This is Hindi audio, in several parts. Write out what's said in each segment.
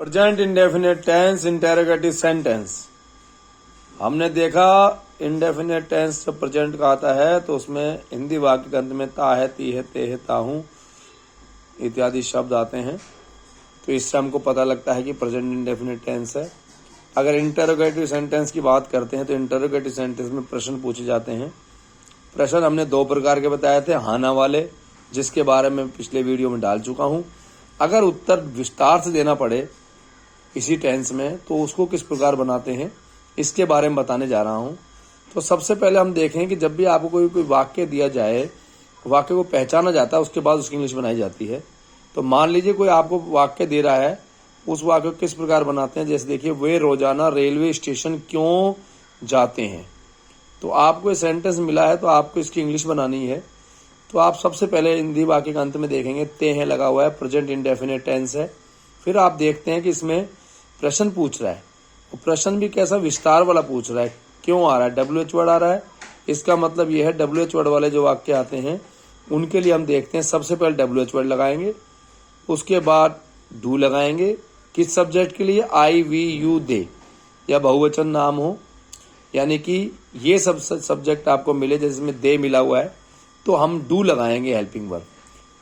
Present indefinite tense interrogative sentence. हमने देखा इंडेफिनिट टेंस जब प्रेजेंट का आता है तो उसमें हिंदी वाक्य के अंत में ता है, ती है, ते है, ताहूं इत्यादि शब्द आते हैं। तो इससे हमको पता लगता है कि प्रेजेंट इंडेफिनिट टेंस है। अगर इंटेरोगेटिव सेंटेंस की बात करते हैं तो इंटेरोगेटिव सेंटेंस में प्रश्न पूछे जाते हैं। प्रश्न हमने दो प्रकार के बताए थे, हाँ ना वाले, जिसके बारे में पिछले वीडियो में डाल चुका हूं। अगर उत्तर विस्तार से देना पड़े इसी टेंस में तो उसको किस प्रकार बनाते हैं इसके बारे में बताने जा रहा हूं। तो सबसे पहले हम देखें कि जब भी आपको कोई वाक्य दिया जाए, वाक्य को पहचाना जाता है, उसके बाद उसकी इंग्लिश बनाई जाती है। तो मान लीजिए कोई आपको वाक्य दे रहा है, उस वाक्य को किस प्रकार बनाते हैं। जैसे देखिए, वे रोजाना रेलवे स्टेशन क्यों जाते हैं। तो आपको ये सेंटेंस मिला है तो आपको इसकी इंग्लिश बनानी है। तो आप सबसे पहले हिंदी वाक्य के अंत में देखेंगे ते हैं लगा हुआ है, प्रेजेंट इंडेफिनिट टेंस है। फिर आप देखते हैं कि इसमें प्रश्न पूछ रहा है, और प्रश्न भी कैसा विस्तार वाला पूछ रहा है। क्यों आ रहा है, WH वर्ड आ रहा है। इसका मतलब यह है WH वर्ड वाले जो वाक्य आते हैं उनके लिए हम देखते हैं सबसे पहले WH वर्ड लगाएंगे, उसके बाद डू लगाएंगे। किस सब्जेक्ट के लिए, आई वी यू दे, या बहुवचन नाम हो, यानी कि ये सब सब्जेक्ट आपको मिले जिसमें दे मिला हुआ है तो हम डू लगाएंगे हेल्पिंग वर्ब।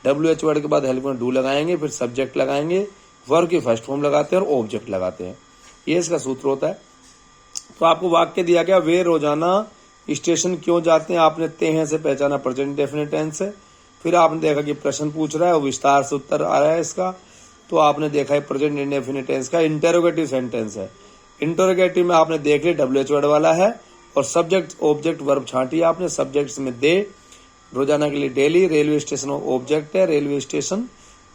WH वर्ड के बाद हेल्पिंग वर्ब डू लगाएंगे, फिर सब्जेक्ट लगाएंगे, वर्ब की फर्स्ट फॉर्म लगाते हैं और ऑब्जेक्ट लगाते हैं। ये इसका सूत्र होता है। तो आपको वाक्य दिया गया, वे रोजाना स्टेशन क्यों जाते हैं। आपने ते हैं से पहचाना प्रेजेंट इंडेफिनिट टेंस है। फिर आपने देखा कि प्रश्न पूछ रहा है और विस्तार से उत्तर आ रहा है इसका, तो आपने देखा है प्रेजेंट इंडेफिनिट टेंस का इंटेरोगेटिव सेंटेंस है। इंटेरोगेटिव में आपने देख लिया WH वर्ड वाला है और सब्जेक्ट ऑब्जेक्ट वर्ब छांटी आपने। सब्जेक्ट में दे, रोजाना के लिए डेली, रेलवे स्टेशन ऑब्जेक्ट है रेलवे स्टेशन,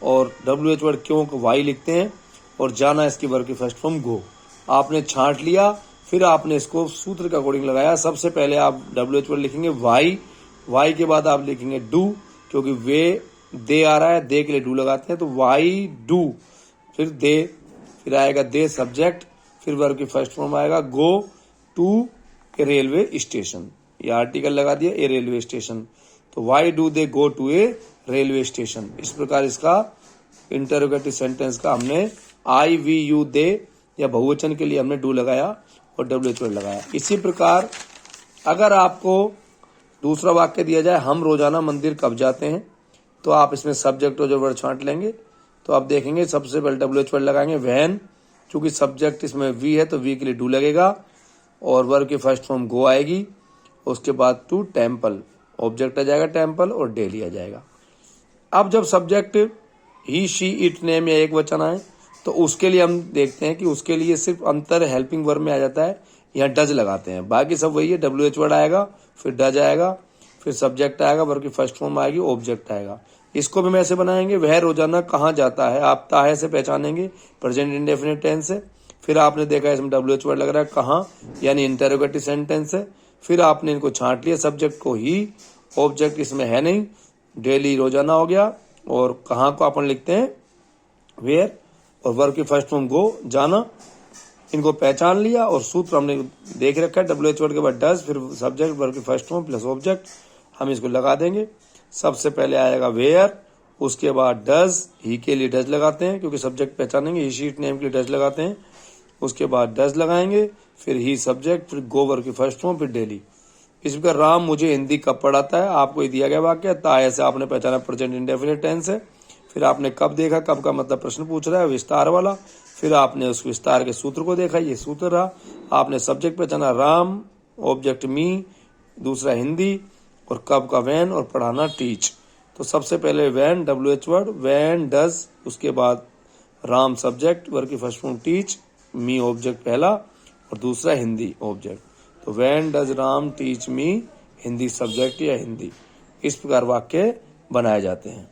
और WH वर्ड क्यों को वाई लिखते हैं, और जाना इसकी वर्ब की फर्स्ट फॉर्म गो। आपने छांट लिया, फिर आपने इसको सूत्र के अकॉर्डिंग लगाया। सबसे पहले आप WH वर्ड लिखेंगे वाई, वाई के बाद आप लिखेंगे डू, क्योंकि वे दे आ रहा है, दे के लिए डू लगाते हैं तो वाई डू, फिर दे, फिर आएगा दे सब्जेक्ट, फिर वर्ब की फर्स्ट फॉर्म आएगा go to a railway station. ये आर्टिकल लगा दिया, ए रेलवे स्टेशन, तो why do they go to a railway station. इस प्रकार इसका इंटरोगेटिव सेंटेंस का हमने आई वी यू दे या बहुवचन के लिए हमने डू लगाया और WH वर्ड लगाया। इसी प्रकार अगर आपको दूसरा वाक्य दिया जाए, हम रोजाना मंदिर कब जाते हैं, तो आप इसमें सब्जेक्ट और जो वर्ड छांट लेंगे। तो आप देखेंगे सबसे पहले WH वर्ड लगाएंगे वैन, चूंकि सब्जेक्ट इसमें वी है तो वी के लिए डू लगेगा, और वर्ब की फर्स्ट फॉर्म गो आएगी। उसके बाद टू टेम्पल, ऑब्जेक्ट आ जाएगा टेम्पल, और डेली आ जाएगा। अब जब subject he, she, it, name या एक वचन आए तो उसके लिए हम देखते हैं कि उसके लिए सिर्फ अंतर हेल्पिंग वर्ब में आ जाता है, यहाँ डज लगाते हैं। बाकी सब वही है, WH वर्ड आएगा, फिर डज आएगा, फिर सब्जेक्ट आएगा, वर्ब की फर्स्ट फॉर्म आएगी, ऑब्जेक्ट आएगा। इसको भी हम ऐसे बनाएंगे, वह रोजाना कहाँ जाता है। आप ताहे से पहचानेंगे प्रेजेंट इंडेफिनिट टेंस है। फिर आपने देखा इसमें WH वर्ड लग रहा है कहाँ, यानी इंटेरोगेटिव सेंटेंस है। फिर आपने इनको छांट लिया, सब्जेक्ट को ही, ऑब्जेक्ट इसमें है नहीं, डेली रोजाना हो गया, और कहाँ को अपन लिखते हैं वेयर, और वर्ब की फर्स्ट फॉर्म गो, जाना। इनको पहचान लिया और सूत्र हमने देख रखा है, WH वर्ड के बाद डज, फिर सब्जेक्ट, वर्ब की फर्स्ट फॉर्म प्लस ऑब्जेक्ट। हम इसको लगा देंगे। सबसे पहले आएगा वेयर, उसके बाद डज, ही के लिए डज लगाते हैं क्योंकि सब्जेक्ट पहचानेंगे, ही, शीट, नेम के लिए डज लगाते हैं। उसके बाद डज लगाएंगे, फिर ही सब्जेक्ट, फिर गो वर्ब की फर्स्ट फॉर्म, फिर डेली। इस प्रकार राम मुझे हिंदी कब पढ़ाता है, आपको ये दिया गया वाक्य, ताए से आपने पहचाना प्रेजेंट इंडेफिनिट टेंस है। फिर आपने कब देखा, कब का मतलब प्रश्न पूछ रहा है विस्तार वाला। फिर आपने उस विस्तार के सूत्र को देखा, ये सूत्र रहा। आपने सब्जेक्ट पहचाना राम, ऑब्जेक्ट मी, दूसरा हिंदी, और कब का वैन, और पढ़ाना टीच। तो सबसे पहले when, WH word, when does, उसके बाद राम सब्जेक्ट, वर्ब की first form teach, me object पहला, और दूसरा हिंदी ऑब्जेक्ट। तो when does Ram teach me, Hindi subject या हिंदी। इस प्रकार वाक्य बनाए जाते हैं।